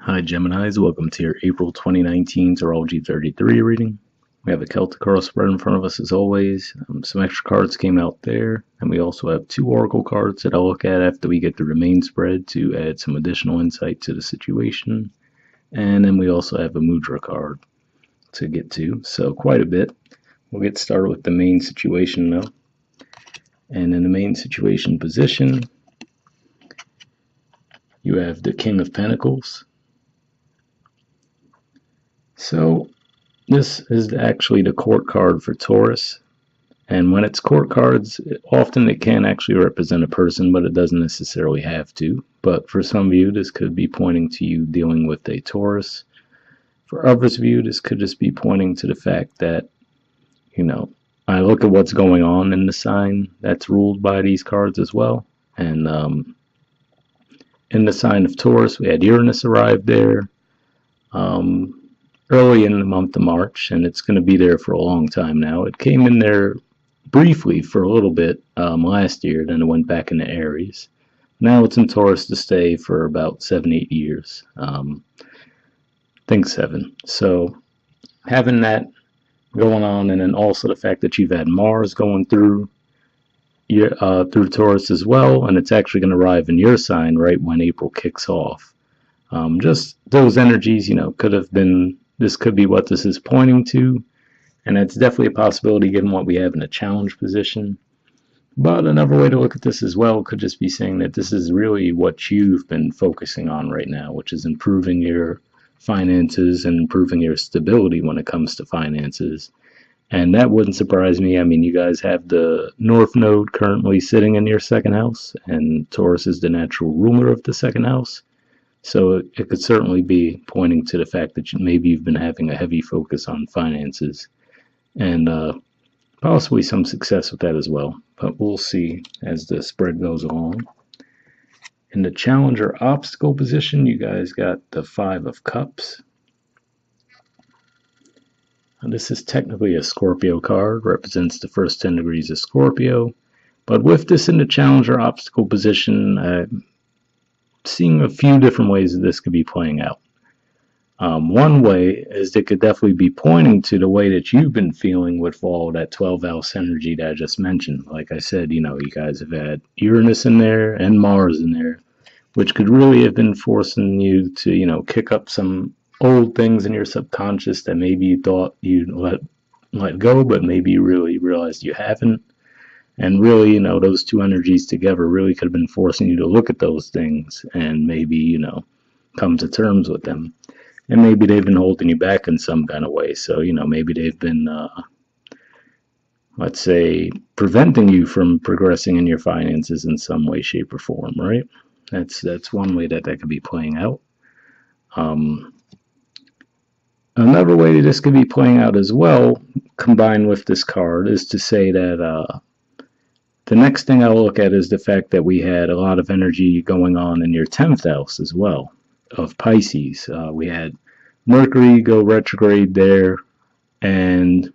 Hi Geminis, welcome to your April 2019 Tarology 33 reading. We have a Celtic Oracle spread in front of us as always. Some extra cards came out there, and we also have two Oracle cards that I'll look at after we get through the main spread to add some additional insight to the situation. And then we also have a Mudra card to get to, so quite a bit. We'll get started with the main situation though. And in the main situation position, you have the King of Pentacles. So this is actually the court card for Taurus, and when it's court cards, often it can actually represent a person, but it doesn't necessarily have to. But for some of you, this could be pointing to you dealing with a Taurus. For others of you, this could just be pointing to the fact that, I look at what's going on in the sign that's ruled by these cards as well. And in the sign of Taurus, we had Uranus arrive there early in the month of March, and it's going to be there for a long time now. It came in there briefly for a little bit last year, then it went back into Aries. Now it's in Taurus to stay for about 7-8 years. I think 7. So having that going on, and then also the fact that you've had Mars going through Taurus as well, and it's actually going to arrive in your sign right when April kicks off. Just those energies, could have been. This could be what this is pointing to, and it's definitely a possibility given what we have in a challenge position. But another way to look at this as well could just be saying that this is really what you've been focusing on right now, which is improving your finances and improving your stability when it comes to finances. And that wouldn't surprise me. I mean, you guys have the North Node currently sitting in your second house, and Taurus is the natural ruler of the second house. So it could certainly be pointing to the fact that maybe you've been having a heavy focus on finances, and possibly some success with that as well. But we'll see as the spread goes along. In the challenger obstacle position, you guys got the 5 of Cups. And this is technically a Scorpio card, represents the first 10 degrees of Scorpio. But with this in the challenger obstacle position, seeing a few different ways that this could be playing out. One way is it could definitely be pointing to the way that you've been feeling with all that 12th house energy that I just mentioned. Like I said, you guys have had Uranus in there and Mars in there, which could really have been forcing you to, kick up some old things in your subconscious that maybe you thought you'd let go, but maybe you really realized you haven't. And really, those two energies together really could have been forcing you to look at those things and maybe, come to terms with them. And maybe they've been holding you back in some kind of way. So, maybe they've been, let's say, preventing you from progressing in your finances in some way, shape, or form, right? That's one way that could be playing out. Another way that this could be playing out as well, combined with this card, is to say that the next thing I'll look at is the fact that we had a lot of energy going on in your 10th house as well, of Pisces. We had Mercury go retrograde there, and,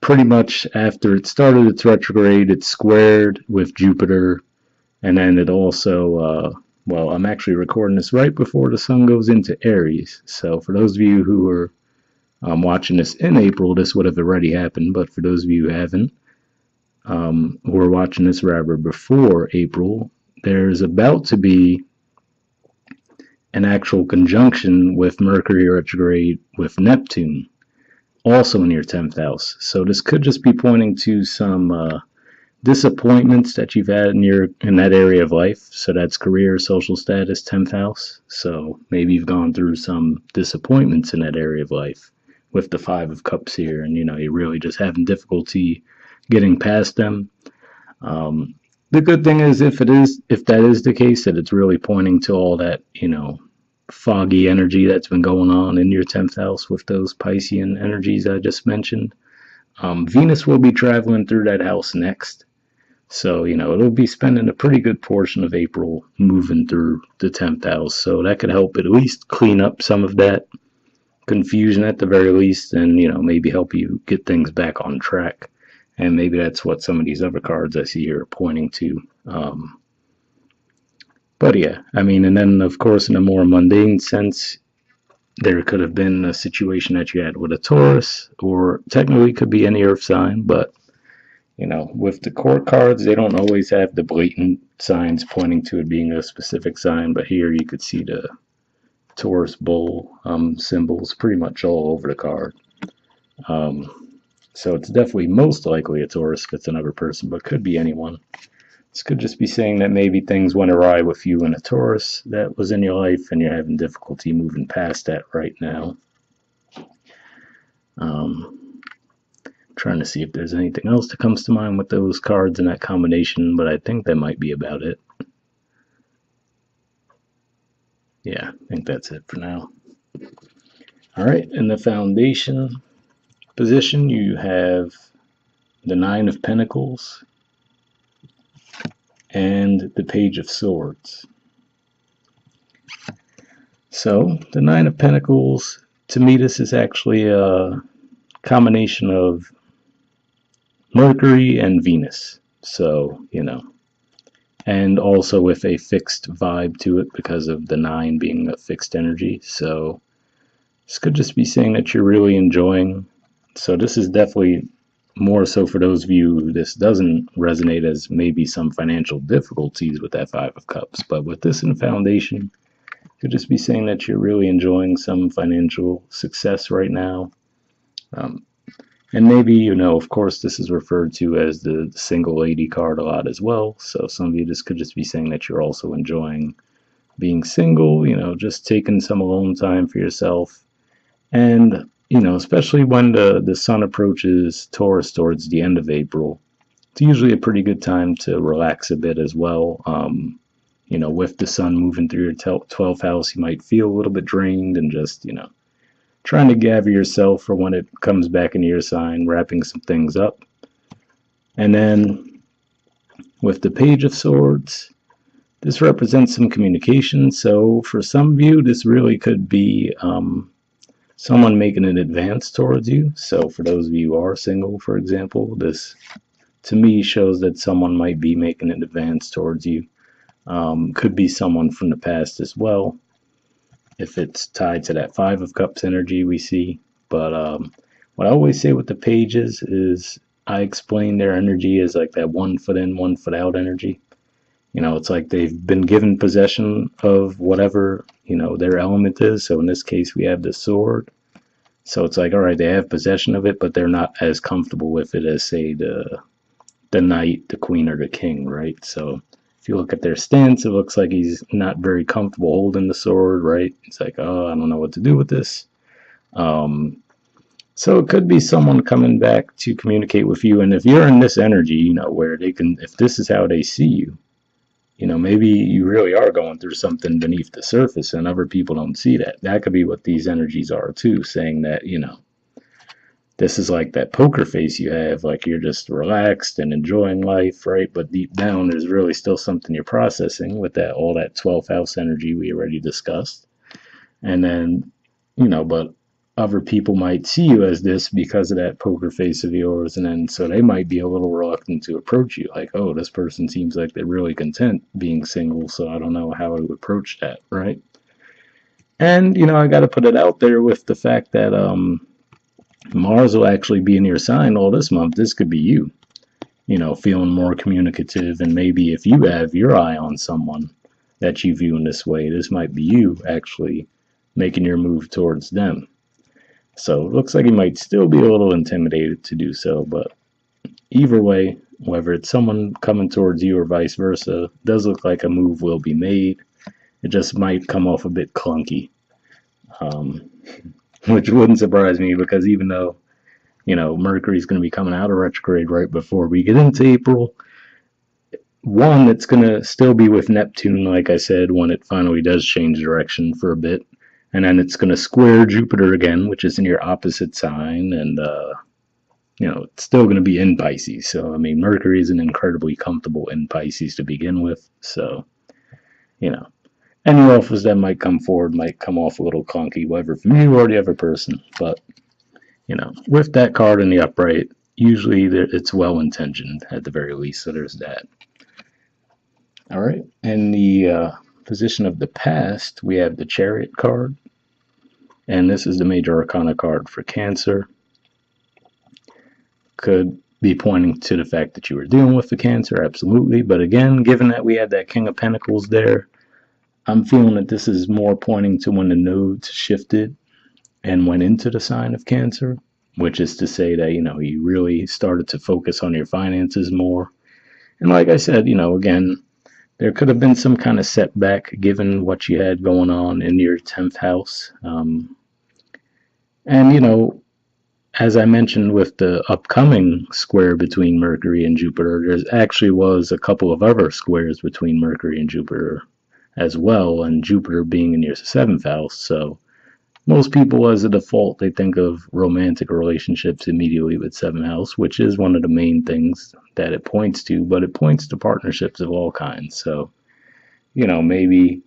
pretty much after it started its retrograde, it squared with Jupiter, and then it also, I'm actually recording this right before the sun goes into Aries, so for those of you who are watching this in April, this would have already happened, but for those of you who haven't, who are watching this rather before April, there's about to be an actual conjunction with Mercury retrograde with Neptune, also in your 10th house. So this could just be pointing to some disappointments that you've had in that area of life. So that's career, social status, 10th house. So maybe you've gone through some disappointments in that area of life with the 5 of Cups here, and you're really just having difficulty getting past them. The good thing is if that is the case, that it's really pointing to all that, foggy energy that's been going on in your 10th house with those Piscean energies I just mentioned. Venus will be traveling through that house next. So, it'll be spending a pretty good portion of April moving through the 10th house. So that could help at least clean up some of that confusion at the very least, and, maybe help you get things back on track. And maybe that's what some of these other cards I see here are pointing to. But yeah, I mean, and then of course, in a more mundane sense, there could have been a situation that you had with a Taurus, or technically could be any Earth sign, but with the court cards, they don't always have the blatant signs pointing to it being a specific sign, but here you could see the Taurus bull symbols pretty much all over the card. So it's definitely most likely a Taurus if it's another person, but could be anyone. This could just be saying that maybe things went awry with you and a Taurus that was in your life and you're having difficulty moving past that right now. Trying to see if there's anything else that comes to mind with those cards in that combination, but I think that might be about it. Yeah, I think that's it for now. All right, in the foundation position, you have the Nine of Pentacles and the Page of Swords. So, the Nine of Pentacles, to me, this is actually a combination of Mercury and Venus. So, and also with a fixed vibe to it because of the 9 being a fixed energy. So, this could just be saying that you're really enjoying. So, this is definitely more so for those of you who this doesn't resonate as maybe some financial difficulties with that Five of Cups. But with this in foundation, could just be saying that you're really enjoying some financial success right now. And maybe, of course, this is referred to as the single lady card a lot as well. So some of you, this could just be saying that you're also enjoying being single, just taking some alone time for yourself. And, especially when the sun approaches Taurus towards the end of April, it's usually a pretty good time to relax a bit as well. With the sun moving through your 12th house, you might feel a little bit drained and just, trying to gather yourself for when it comes back into your sign, wrapping some things up. And then with the Page of Swords, this represents some communication. So for some of you, this really could be someone making an advance towards you. So for those of you who are single, for example, this to me shows that someone might be making an advance towards you. Could be someone from the past as well, if it's tied to that Five of Cups energy we see. But what I always say with the pages is I explain their energy as like that 1 foot in, 1 foot out energy. It's like they've been given possession of whatever, their element is. So in this case, we have the sword. So it's like, all right, they have possession of it, but they're not as comfortable with it as, say, the knight, the queen, or the king, right? So if you look at their stance, it looks like he's not very comfortable holding the sword, right? It's like, oh, I don't know what to do with this. So it could be someone coming back to communicate with you. And if you're in this energy, where they can, if this is how they see you, maybe you really are going through something beneath the surface and other people don't see that. That could be what these energies are too, saying that, this is like that poker face you have, like you're just relaxed and enjoying life, right? But deep down, there's really still something you're processing with that, all that 12th house energy we already discussed. And then, but other people might see you as this because of that poker face of yours. And then, so they might be a little reluctant to approach you, like, oh, this person seems like they're really content being single, so I don't know how I would approach that, right? And, I got to put it out there with the fact that, Mars will actually be in your sign all this month. This could be you, feeling more communicative. And maybe if you have your eye on someone that you view in this way, this might be you actually making your move towards them. So it looks like you might still be a little intimidated to do so. But either way, whether it's someone coming towards you or vice versa, it does look like a move will be made. It just might come off a bit clunky. Which wouldn't surprise me because even though, Mercury's going to be coming out of retrograde right before we get into April, one, it's going to still be with Neptune, like I said, when it finally does change direction for a bit. And then it's going to square Jupiter again, which is in your opposite sign. And, it's still going to be in Pisces. So, I mean, Mercury isn't incredibly comfortable in Pisces to begin with. So, any offers that might come forward might come off a little clunky, whether from you or the other person. But, with that card in the upright, usually it's well-intentioned at the very least, so there's that. All right, and the position of the past, we have the Chariot card, and this is the major arcana card for Cancer. Could be pointing to the fact that you were dealing with the Cancer, absolutely, but again, given that we had that King of Pentacles there, I'm feeling that this is more pointing to when the nodes shifted and went into the sign of Cancer, which is to say that, you really started to focus on your finances more. And like I said, again, there could have been some kind of setback given what you had going on in your 10th house. And, as I mentioned with the upcoming square between Mercury and Jupiter, there actually was a couple of other squares between Mercury and Jupiter as well, and Jupiter being in your 7th house. So most people, as a default, they think of romantic relationships immediately with 7th house, which is one of the main things that it points to, but it points to partnerships of all kinds. So, maybe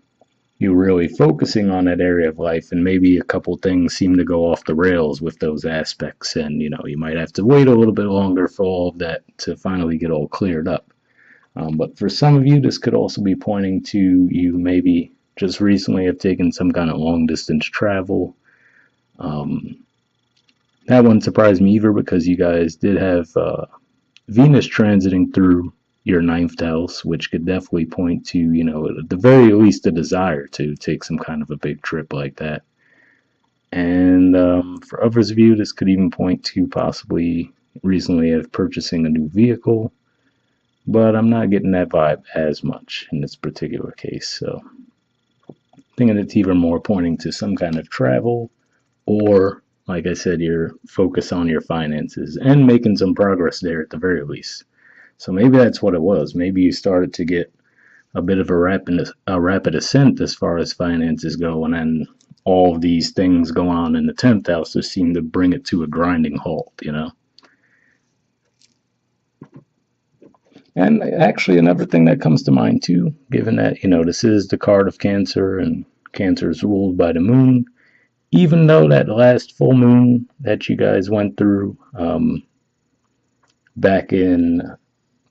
you're really focusing on that area of life, and maybe a couple things seem to go off the rails with those aspects, and you might have to wait a little bit longer for all of that to finally get all cleared up. But for some of you, this could also be pointing to you maybe just recently have taken some kind of long distance travel. That wouldn't surprise me either, because you guys did have Venus transiting through your 9th house, which could definitely point to, at the very least, a desire to take some kind of a big trip like that. And for others of you, this could even point to possibly recently of purchasing a new vehicle, but I'm not getting that vibe as much in this particular case. So I think it's even more pointing to some kind of travel, or, like I said, your focus on your finances and making some progress there at the very least. So maybe that's what it was. Maybe you started to get a bit of a rapid ascent as far as finances go, and then all of these things going on in the 10th house just seem to bring it to a grinding halt, And actually, another thing that comes to mind too, given that, this is the card of Cancer, and Cancer is ruled by the moon, even though that last full moon that you guys went through back in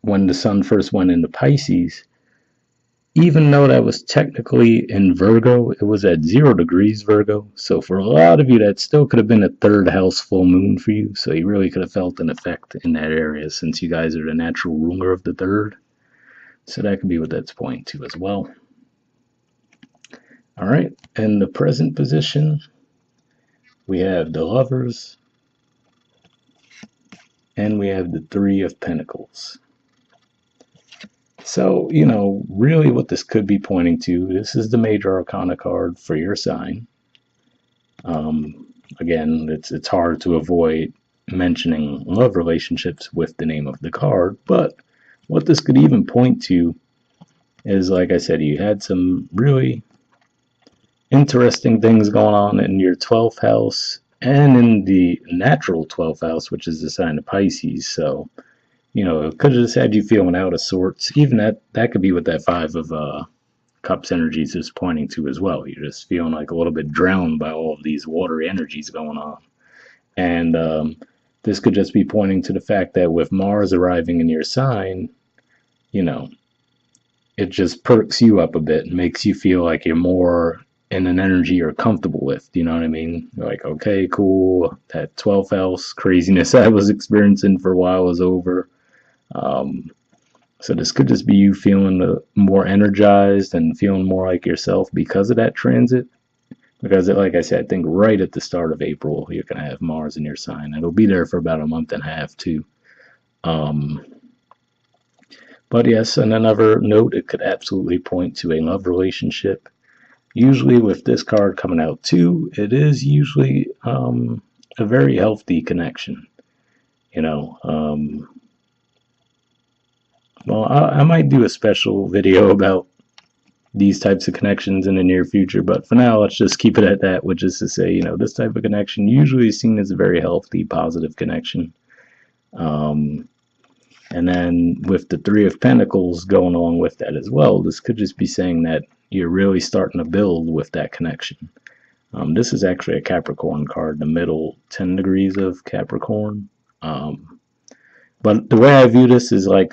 when the sun first went into Pisces, even though that was technically in Virgo, it was at 0 degrees Virgo. So for a lot of you, that still could have been a 3rd house full moon for you. So you really could have felt an effect in that area, since you guys are the natural ruler of the 3rd. So that could be what that's pointing to as well. All right, in the present position, we have the Lovers, and we have the 3 of Pentacles. So, really what this could be pointing to, this is the major arcana card for your sign. Again, it's hard to avoid mentioning love relationships with the name of the card, but what this could even point to is, like I said, you had some really interesting things going on in your 12th house and in the natural 12th house, which is the sign of Pisces. So, it could have just had you feeling out of sorts. Even that could be what that 5 of Cups energies is pointing to as well. You're just feeling like a little bit drowned by all of these watery energies going on. And this could just be pointing to the fact that with Mars arriving in your sign, it just perks you up a bit and makes you feel like you're more in an energy you're comfortable with. You know what I mean? You're like, okay, cool. That 12th house craziness I was experiencing for a while is over. So this could just be you feeling more energized and feeling more like yourself because of that transit. Because, like I said, I think right at the start of April, you're going to have Mars in your sign. It'll be there for about a month and a half, too. But yes, on another note, it could absolutely point to a love relationship. Usually with this card coming out, too, it is usually a very healthy connection. Well, I might do a special video about these types of connections in the near future, but for now, let's just keep it at that, which is to say, this type of connection usually is seen as a very healthy, positive connection. And then with the 3 of Pentacles going along with that as well, this could just be saying that you're really starting to build with that connection. This is actually a Capricorn card, the middle 10 degrees of Capricorn. But the way I view this is like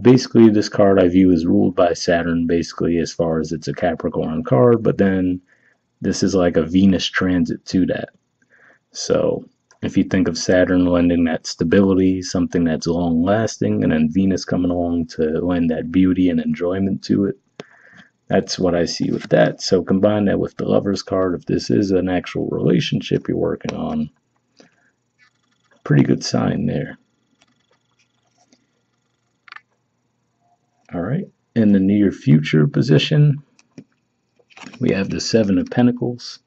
basically this card I view is ruled by Saturn, basically, as far as it's a Capricorn card, but then this is like a Venus transit to that. So if you think of Saturn lending that stability, something that's long lasting, and then Venus coming along to lend that beauty and enjoyment to it, that's what I see with that. So combine that with the Lover's card. If this is an actual relationship you're working on, pretty good sign there. All right. In the near future position, we have the Seven of Pentacles.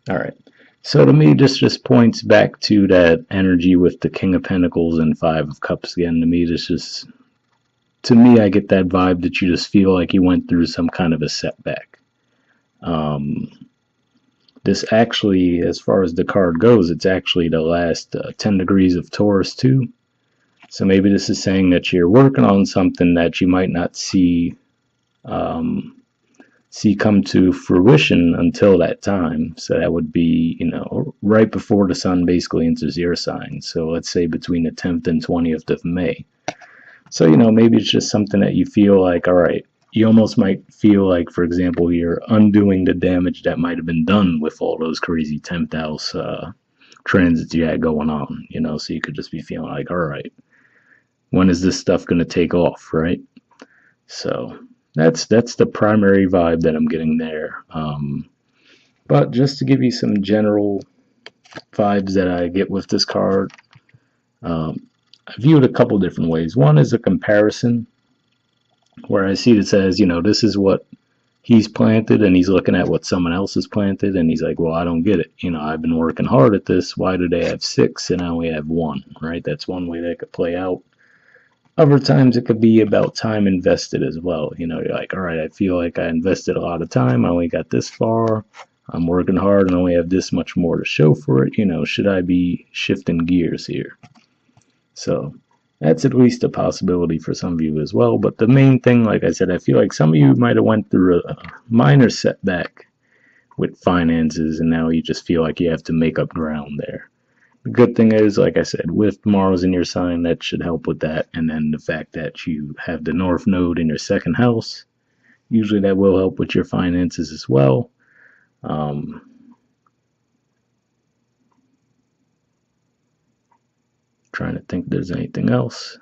All right. So to me, this just points back to that energy with the King of Pentacles and Five of Cups again. To me, I get that vibe that you just feel like you went through some kind of a setback. This actually, as far as the card goes, it's actually the last 10 degrees of Taurus too. So maybe this is saying that you're working on something that you might not see come to fruition until that time. So that would be, right before the sun basically enters your sign. So let's say between the 10th and 20th of May. So, maybe it's just something that you feel like, all right, you almost might feel like, for example, you're undoing the damage that might have been done with all those crazy 10th house transits you had going on, so you could just be feeling like, all right, when is this stuff going to take off, right? So that's the primary vibe that I'm getting there. But just to give you some general vibes that I get with this card, I view it a couple different ways. One is a comparison, where I see it says, this is what he's planted, and he's looking at what someone else has planted, and he's like, well, I don't get it. I've been working hard at this. Why do they have 6 and I only have 1, right? That's one way that could play out. Other times it could be about time invested as well. You're like, all right, I feel like I invested a lot of time. I only got this far. I'm working hard and I only have this much more to show for it. Should I be shifting gears here? So that's at least a possibility for some of you as well. But the main thing, like I said, I feel like some of you might have went through a minor setback with finances, and now you just feel like you have to make up ground there. The good thing is, like I said, with Mars in your sign, that should help with that. And then the fact that you have the North Node in your second house, usually that will help with your finances as well. Trying to think if there's anything else.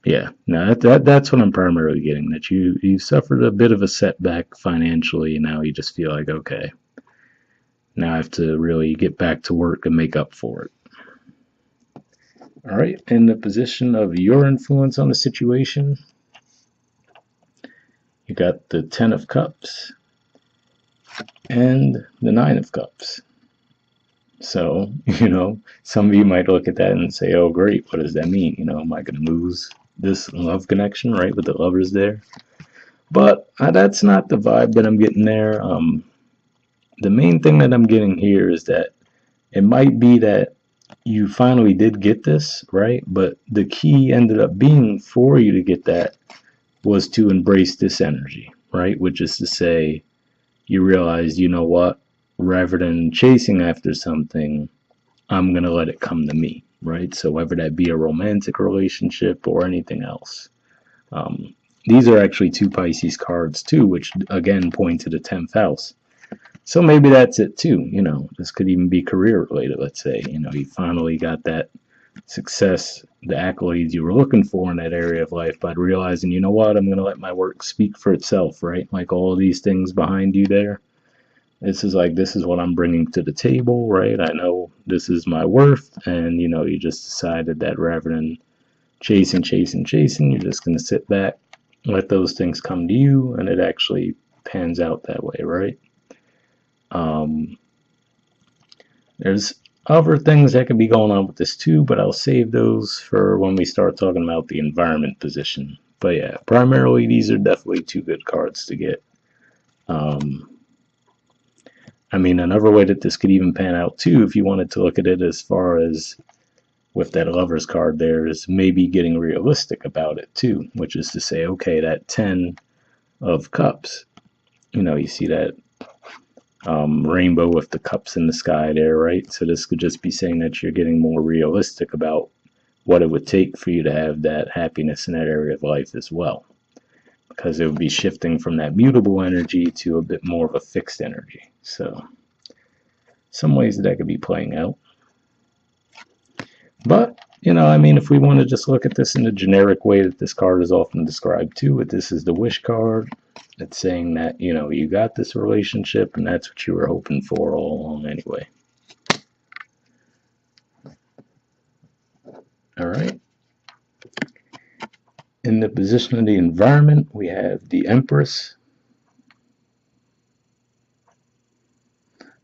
Yeah, no, that's what I'm primarily getting, that you suffered a bit of a setback financially, and now you just feel like, okay, now I have to really get back to work and make up for it. All right, in the position of your influence on the situation, you got the 10 of Cups and the 9 of Cups. So, some of you might look at that and say, oh, great, what does that mean? Am I going to lose this love connection, right, with the lovers there? But that's not the vibe that I'm getting there. The main thing that I'm getting here is that it might be that you finally did get this, right? But the key ended up being for you to get that was to embrace this energy, right? Which is to say, you realize, what? Rather than chasing after something, I'm going to let it come to me, right? So whether that be a romantic relationship or anything else. These are actually 2 Pisces cards too, which again point to the 10th house. So maybe that's it too. This could even be career related. Let's say, you finally got that success, the accolades you were looking for in that area of life by realizing, I'm going to let my work speak for itself, right? Like all these things behind you there. This is what I'm bringing to the table, right? I know this is my worth, and you just decided that rather than chasing, you're just going to sit back, let those things come to you, and it actually pans out that way, right? There's other things that could be going on with this too, but I'll save those for when we start talking about the environment position. But yeah, primarily these are definitely 2 good cards to get. Another way that this could even pan out too, if you wanted to look at it as far as with that Lover's card there, is maybe getting realistic about it too, which is to say, okay, that 10 of Cups, you see that rainbow with the cups in the sky there, right? So this could just be saying that you're getting more realistic about what it would take for you to have that happiness in that area of life as well, because it would be shifting from that mutable energy to a bit more of a fixed energy. So some ways that could be playing out. But, you know, I mean, if we want to just look at this in the generic way that this card is often described too, this is the wish card. It's saying that, you know, you got this relationship and that's what you were hoping for all along anyway. All right. In the position of the environment, we have the Empress.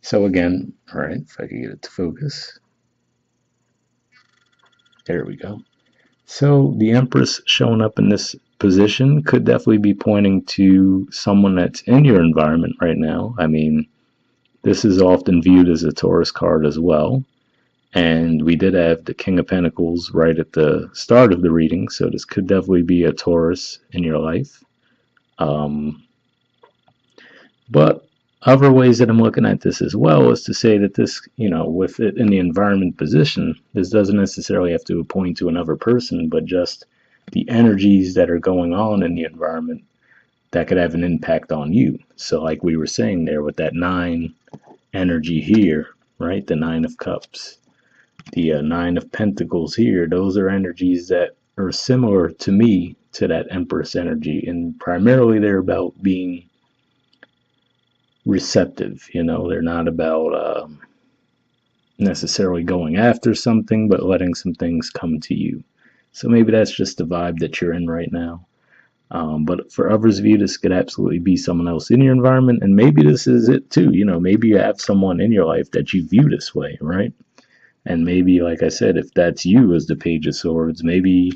So again, all right, if I can get it to focus. There we go. So the Empress showing up in this position could definitely be pointing to someone that's in your environment right now. I mean, this is often viewed as a Taurus card as well. And we did have the King of Pentacles right at the start of the reading, so this could definitely be a Taurus in your life. But other ways that I'm looking at this as well is to say that this, you know, with it in the environment position, this doesn't necessarily have to point to another person, but just the energies that are going on in the environment that could have an impact on you. So like we were saying there with that 9 energy here, right? The 9 of Cups. The 9 of Pentacles here, those are energies that are similar to me to that Empress energy, and primarily they're about being receptive. You know, they're not about necessarily going after something, but letting some things come to you. So maybe that's just the vibe that you're in right now. But for others of you, this could absolutely be someone else in your environment, and maybe this is it too. You know, maybe you have someone in your life that you view this way, right? And maybe, like I said, if that's you as the Page of Swords, maybe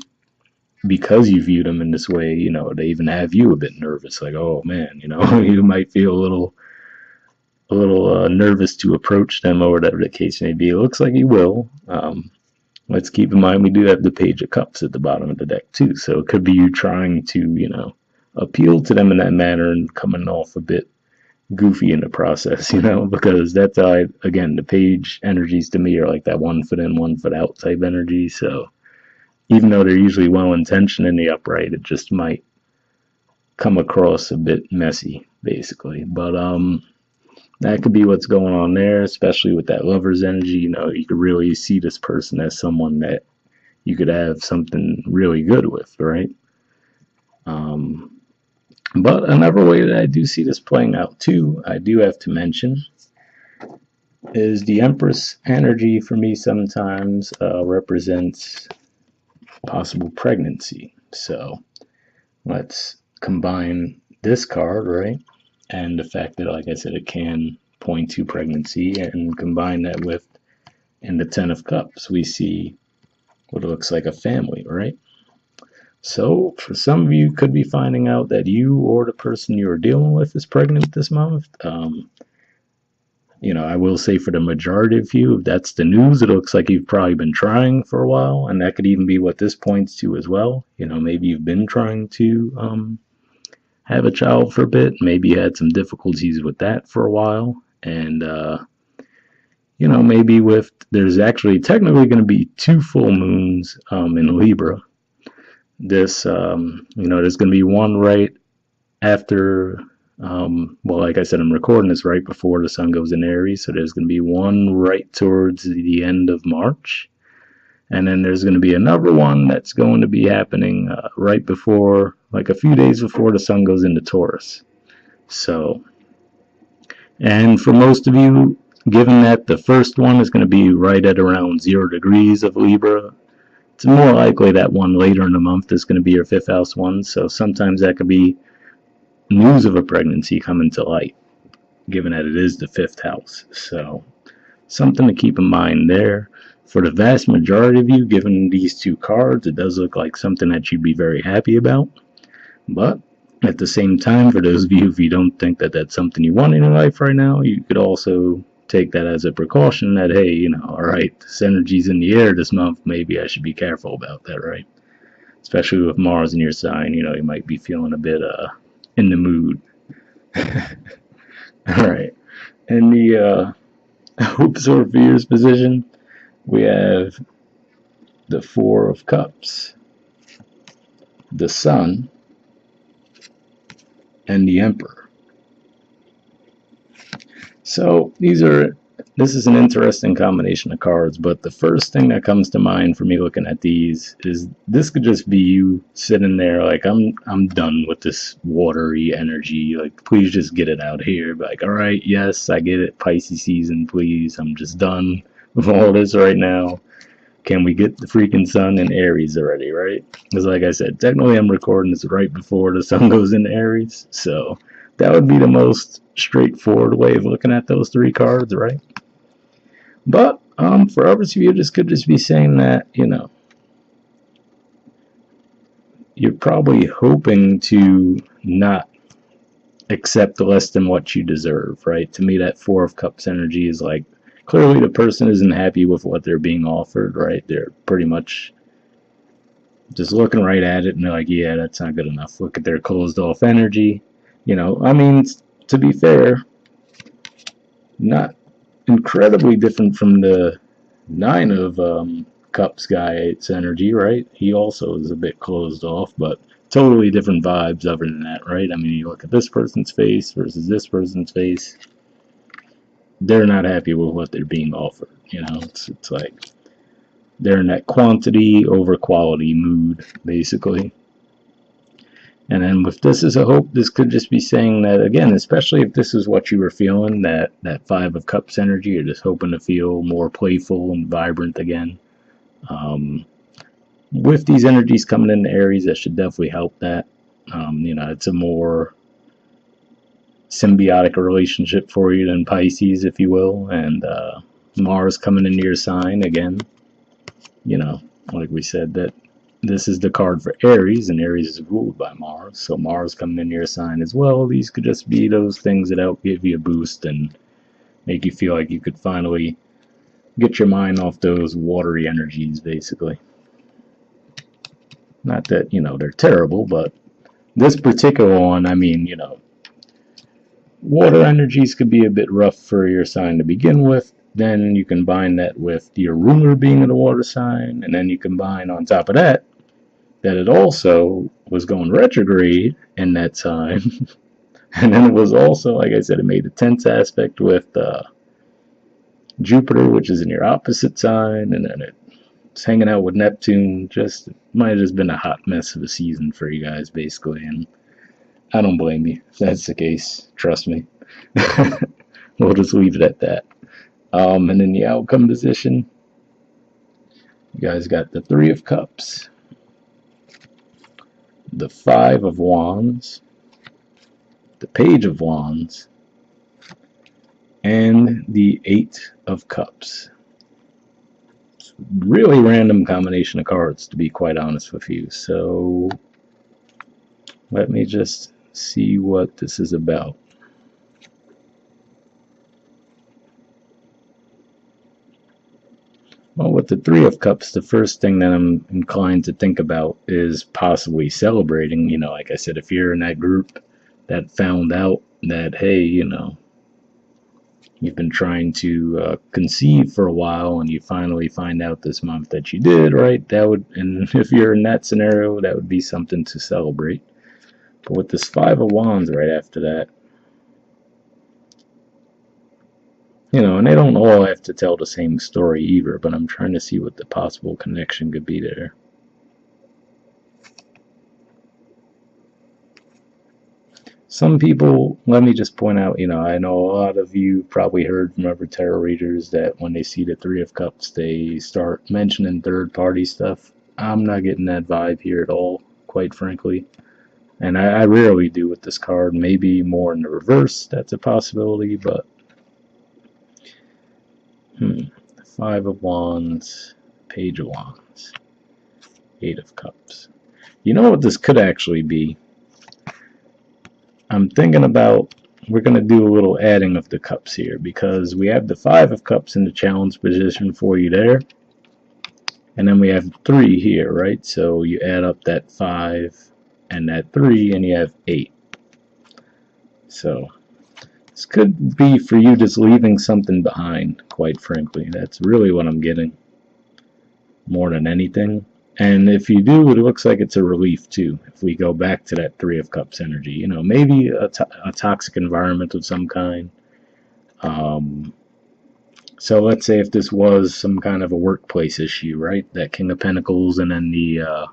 because you view them in this way, you know, they even have you a bit nervous. Like, oh man, you know, you might feel a little nervous to approach them or whatever the case may be. It looks like you will. Let's keep in mind we do have the Page of Cups at the bottom of the deck too. So it could be you trying to, you know, appeal to them in that manner and coming off a bit goofy in the process, you know, because that's again, the page energies to me are like that 1 foot in, 1 foot out type energy. So even though they're usually well intentioned in the upright, it just might come across a bit messy, basically. But that could be what's going on there, especially with that Lover's energy. You know, you could really see this person as someone that you could have something really good with, right? But another way that I do see this playing out too, I do have to mention, is the Empress energy for me sometimes represents possible pregnancy. So let's combine this card, right? And the fact that, like I said, it can point to pregnancy, and combine that with, in the 10 of Cups, we see what looks like a family, right? So for some of you, could be finding out that you or the person you are dealing with is pregnant this month. You know, I will say for the majority of you, if that's the news, it looks like you've probably been trying for a while, and that could even be what this points to as well. You know, maybe you've been trying to have a child for a bit. Maybe you had some difficulties with that for a while, and you know, maybe there's actually technically going to be 2 full moons in Libra. This, you know, there's going to be one right after, well, like I said, I'm recording this right before the sun goes in Aries, so there's going to be one right towards the end of March, and then there's going to be another one that's going to be happening right before, like a few days before the sun goes into Taurus. So, and for most of you, given that the first one is going to be right at around 0 degrees of Libra, it's more likely that one later in the month is going to be your 5th house one. So sometimes that could be news of a pregnancy coming to light, given that it is the 5th house. So something to keep in mind there. For the vast majority of you, given these 2 cards, it does look like something that you'd be very happy about. But at the same time, for those of you, if you don't think that that's something you want in your life right now, you could also take that as a precaution that, hey, you know, all right, this energy's in the air this month, maybe I should be careful about that, right? Especially with Mars in your sign, you know, you might be feeling a bit in the mood. All right. In the hopes or fears position, we have the Four of Cups, the Sun, and the Emperor. So this is an interesting combination of cards, but the first thing that comes to mind for me looking at these is this could just be you sitting there like I'm done with this watery energy. Like, please just get it out here. Like, all right, yes, I get it, Pisces season, please. I'm just done with all this right now. Can we get the freaking sun in Aries already, right? Because like I said, technically I'm recording this right before the sun goes into Aries, so that would be the most straightforward way of looking at those three cards, right? But for others of you, this could just be saying that, you're probably hoping to not accept less than what you deserve, right? To me, that Four of Cups energy is like, clearly the person isn't happy with what they're being offered, right? They're pretty much just looking right at it and they're like, yeah, that's not good enough. Look at their closed off energy. I mean, to be fair, not incredibly different from the Nine of Cups guy's energy, right? He also is a bit closed off, but totally different vibes other than that, right? I mean, you look at this person's face versus this person's face, they're not happy with what they're being offered. It's like they're in that quantity over quality mood, basically. And then with this as a hope, this could just be saying that, again, especially if this is what you were feeling, that Five of Cups energy, you're just hoping to feel more playful and vibrant again. With these energies coming into Aries, that should definitely help that. It's a more symbiotic relationship for you than Pisces, if you will. And Mars coming into your sign again, like we said, that this is the card for Aries, and Aries is ruled by Mars. So Mars coming into your sign as well. These could just be those things that help give you a boost and make you feel like you could finally get your mind off those watery energies, basically. Not that, they're terrible, but this particular one, I mean, water energies could be a bit rough for your sign to begin with. Then you combine that with your ruler being in a water sign, and then you combine on top of that it also was going retrograde in that sign. And then it was also, like I said, it made a tense aspect with Jupiter, which is in your opposite sign, and then it's hanging out with Neptune. Just might have just been a hot mess of a season for you guys, basically. And I don't blame you if that's the case. Trust me. We'll just leave it at that. And in the outcome position, you guys got the Three of Cups, the Five of Wands, the Page of Wands, and the Eight of Cups. It's a really random combination of cards, to be quite honest with you. So let me just see what this is about. Well, with the Three of Cups, the first thing that I'm inclined to think about is possibly celebrating. Like I said, if you're in that group that found out that, hey, you've been trying to conceive for a while and you finally find out this month that you did, right? And if you're in that scenario, that would be something to celebrate. But with this Five of Wands right after that, and they don't all have to tell the same story either, but I'm trying to see what the possible connection could be there. Some people, let me just point out, I know a lot of you probably heard from other tarot readers that when they see the Three of Cups, they start mentioning third-party stuff. I'm not getting that vibe here at all, quite frankly. And I rarely do with this card. Maybe more in the reverse, that's a possibility, but Five of Wands, Page of Wands, Eight of Cups. You know what this could actually be? I'm thinking about, we're going to do a little adding of the cups here, because we have the Five of Cups in the challenge position for you there. And then we have 3 here, right? So you add up that 5 and that 3, and you have 8. So This could be for you just leaving something behind, quite frankly. That's really what I'm getting, more than anything. And if you do, it looks like it's a relief too. If we go back to that Three of Cups energy, you know, maybe a toxic environment of some kind. So let's say if this was some kind of a workplace issue, right? That King of Pentacles and then the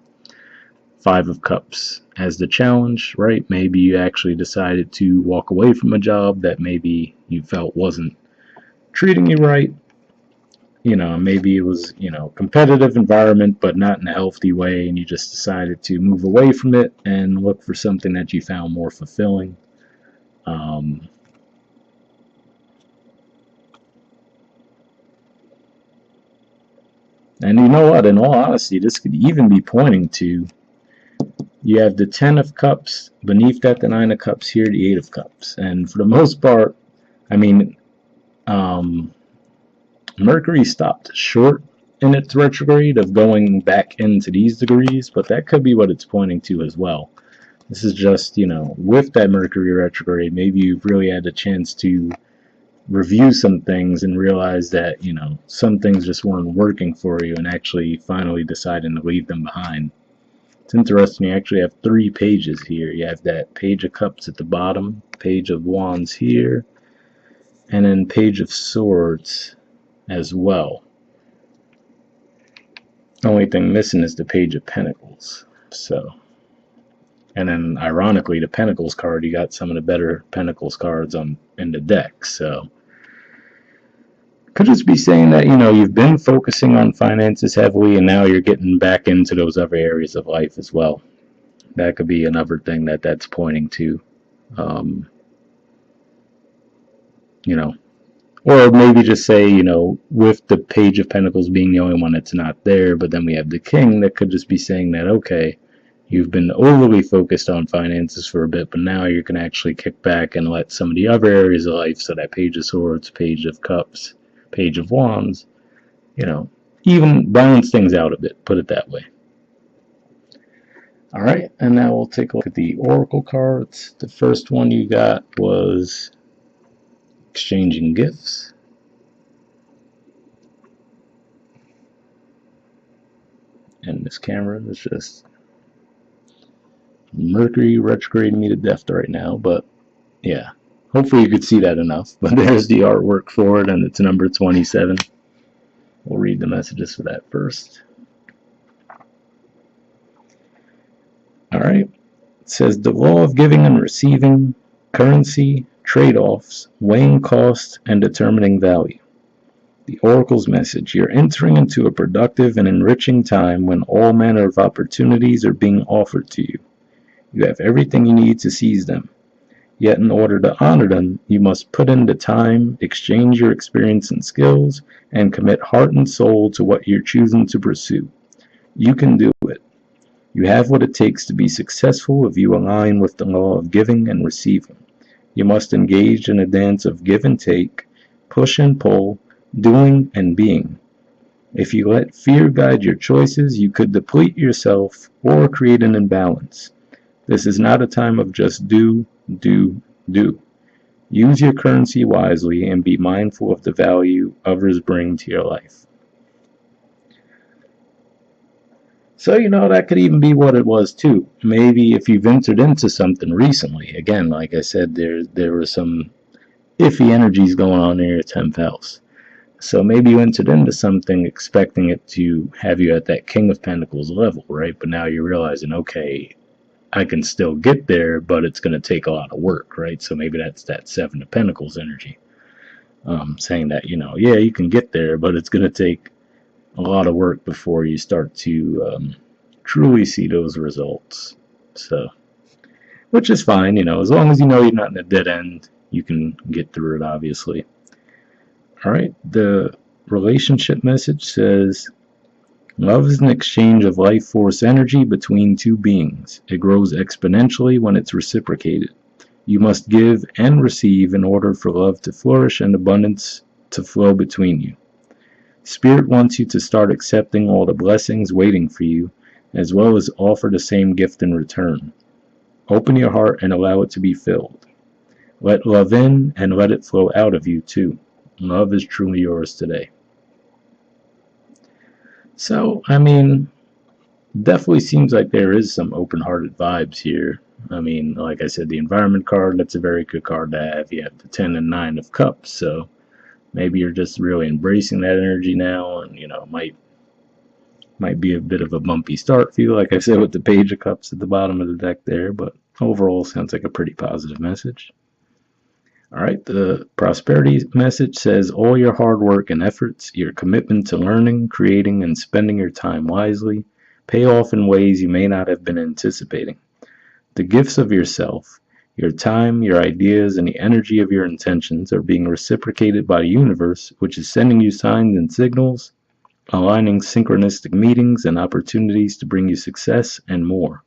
Five of Cups as the challenge, right? Maybe you actually decided to walk away from a job that maybe you felt wasn't treating you right. You know, maybe it was, you know, competitive environment, but not in a healthy way, and you just decided to move away from it and look for something that you found more fulfilling. And you know what? In all honesty, this could even be pointing to, you have the Ten of Cups, beneath that the Nine of Cups, here the Eight of Cups. And for the most part, I mean, Mercury stopped short in its retrograde of going back into these degrees, but that could be what it's pointing to as well. This is just, you know, with that Mercury retrograde, maybe you've really had a chance to review some things and realize that, you know, some things just weren't working for you and actually finally deciding to leave them behind. It's interesting, you actually have 3 pages here. You have that Page of Cups at the bottom, Page of Wands here, and then Page of Swords as well. Only thing missing is the Page of Pentacles. So, and then ironically, the Pentacles card, you got some of the better Pentacles cards in the deck. So, could just be saying that, you know, you've been focusing on finances heavily and now you're getting back into those other areas of life as well. That could be another thing that that's pointing to. You know, or maybe just say, you know, with the Page of Pentacles being the only one that's not there, but then we have the King, that could just be saying that, okay, you've been overly focused on finances for a bit, but now you can actually kick back and let some of the other areas of life, so that Page of Swords, Page of Cups, Page of Wands, you know, even balance things out a bit, put it that way. All right, and now we'll take a look at the Oracle cards. The first one you got was Exchanging Gifts. And this camera is just Mercury retrograding me to death right now, but yeah, hopefully you could see that enough. But there's the artwork for it, and it's number 27. We'll read the messages for that first. All right, it says the law of giving and receiving, currency, trade-offs, weighing cost, and determining value. The Oracle's message: you're entering into a productive and enriching time when all manner of opportunities are being offered to you. You have everything you need to seize them. Yet in order to honor them, you must put in the time, exchange your experience and skills, and commit heart and soul to what you're choosing to pursue. You can do it. You have what it takes to be successful if you align with the law of giving and receiving. You must engage in a dance of give and take, push and pull, doing and being. If you let fear guide your choices, you could deplete yourself or create an imbalance. This is not a time of just do, do, do. Use your currency wisely and be mindful of the value others bring to your life. So, you know, that could even be what it was too. Maybe if you've entered into something recently, again, like I said, there were some iffy energies going on in your 10th house. So maybe you entered into something expecting it to have you at that King of Pentacles level, right? But now you're realizing, okay, I can still get there, but it's going to take a lot of work, right? So maybe that's that Seven of Pentacles energy. Saying that, you know, yeah, you can get there, but it's going to take a lot of work before you start to truly see those results. So, which is fine, you know, as long as you know you're not in a dead end, you can get through it, obviously. All right, the relationship message says, love is an exchange of life force energy between two beings. It grows exponentially when it's reciprocated. You must give and receive in order for love to flourish and abundance to flow between you. Spirit wants you to start accepting all the blessings waiting for you, as well as offer the same gift in return. Open your heart and allow it to be filled. Let love in and let it flow out of you too. Love is truly yours today. So, I mean, definitely seems like there is some open-hearted vibes here. I mean, like I said, the environment card, that's a very good card to have. You have the 10 and 9 of cups, so maybe you're just really embracing that energy now, and might be a bit of a bumpy start for you, like I said, with the page of cups at the bottom of the deck there, but overall sounds like a pretty positive message. All right, the prosperity message says all your hard work and efforts, your commitment to learning, creating, and spending your time wisely pay off in ways you may not have been anticipating. The gifts of yourself, your time, your ideas, and the energy of your intentions are being reciprocated by the universe, which is sending you signs and signals, aligning synchronistic meetings and opportunities to bring you success and more.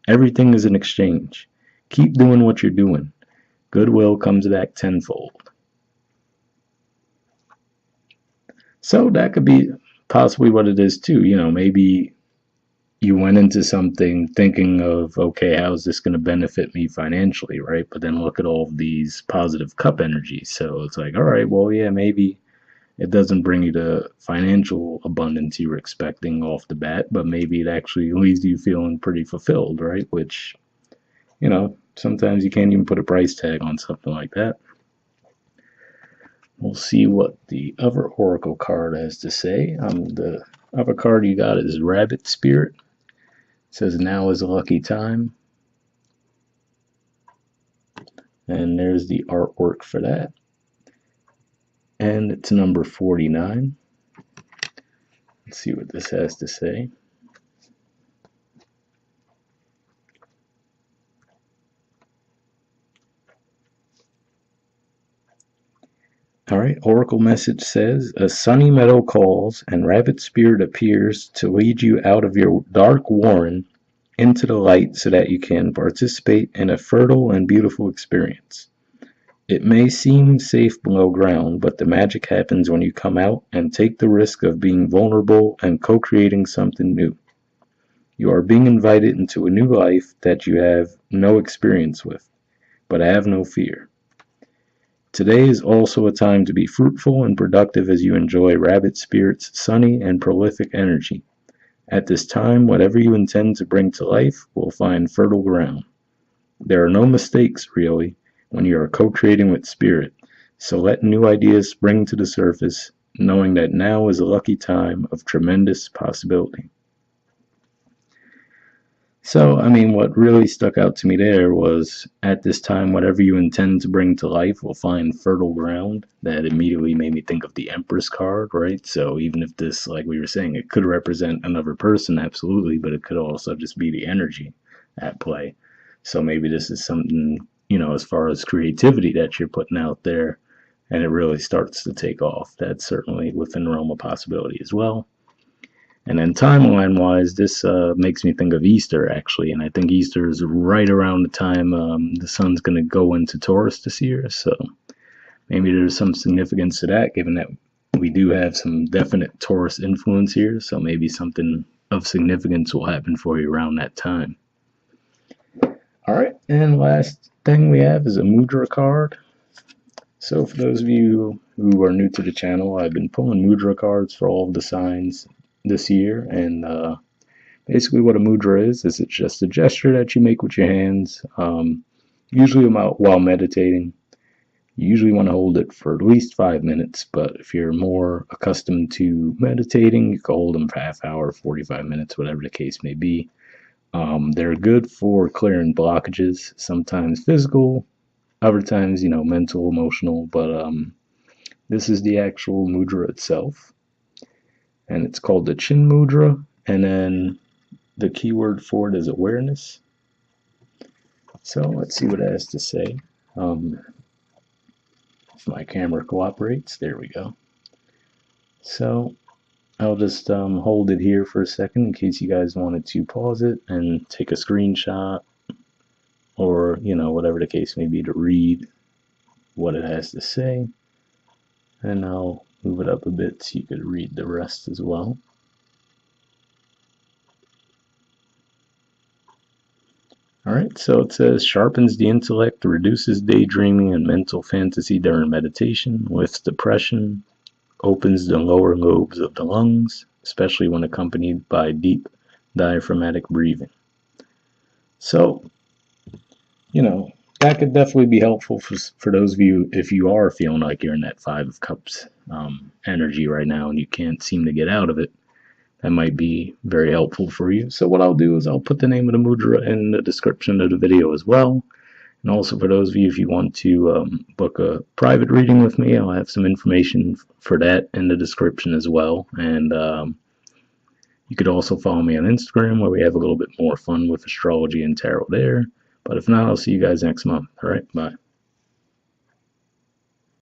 Everything is an exchange. Keep doing what you're doing. Goodwill comes back tenfold. So that could be possibly what it is too. Maybe you went into something thinking of, okay, how is this going to benefit me financially, right? But then look at all of these positive cup energies. So it's like, all right, well, yeah, maybe it doesn't bring you the financial abundance you were expecting off the bat, but maybe it actually leaves you feeling pretty fulfilled, right? Which, sometimes you can't even put a price tag on something like that. We'll see what the other oracle card has to say. The other card you got is Rabbit Spirit. It says now is a lucky time. And there's the artwork for that. And it's number 49. Let's see what this has to say. Alright, Oracle message says, a sunny meadow calls, and Rabbit Spirit appears to lead you out of your dark warren into the light so that you can participate in a fertile and beautiful experience. It may seem safe below ground, but the magic happens when you come out and take the risk of being vulnerable and co-creating something new. You are being invited into a new life that you have no experience with, but have no fear. Today is also a time to be fruitful and productive as you enjoy Rabbit Spirit's sunny and prolific energy. At this time, whatever you intend to bring to life will find fertile ground. There are no mistakes, really, when you are co-creating with Spirit, so let new ideas spring to the surface, knowing that now is a lucky time of tremendous possibility. So, I mean, what really stuck out to me there was, at this time, whatever you intend to bring to life will find fertile ground. That immediately made me think of the Empress card, right? So even if this, like we were saying, it could represent another person, absolutely, but it could also just be the energy at play. So maybe this is something, as far as creativity that you're putting out there, and it really starts to take off. That's certainly within the realm of possibility as well. And then timeline wise, this makes me think of Easter actually, and I think Easter is right around the time the sun's going to go into Taurus this year. So maybe there's some significance to that, given that we do have some definite Taurus influence here. So maybe something of significance will happen for you around that time. All right, and last thing we have is a Mudra card. So for those of you who are new to the channel, I've been pulling Mudra cards for all of the signs this year, and basically what a mudra is it's just a gesture that you make with your hands, usually while meditating. You usually want to hold it for at least 5 minutes, but if you're more accustomed to meditating, you can hold them for half hour, 45 minutes, whatever the case may be. They're good for clearing blockages, sometimes physical, other times, mental, emotional, but this is the actual mudra itself. And it's called the Chin Mudra, and then the keyword for it is awareness. So let's see what it has to say. If my camera cooperates, there we go. So I'll just hold it here for a second in case you guys wanted to pause it and take a screenshot, or whatever the case may be, to read what it has to say. And I'll move it up a bit so you could read the rest as well. All right, so it says sharpens the intellect, reduces daydreaming and mental fantasy during meditation, lifts depression, opens the lower lobes of the lungs, especially when accompanied by deep diaphragmatic breathing. So, that could definitely be helpful for those of you if you are feeling like you're in that Five of Cups energy right now and you can't seem to get out of it. That might be very helpful for you. So what I'll do is I'll put the name of the mudra in the description of the video as well. And also for those of you, if you want to book a private reading with me, I'll have some information for that in the description as well. And you could also follow me on Instagram where we have a little bit more fun with astrology and tarot there. But if not, I'll see you guys next month. All right, bye.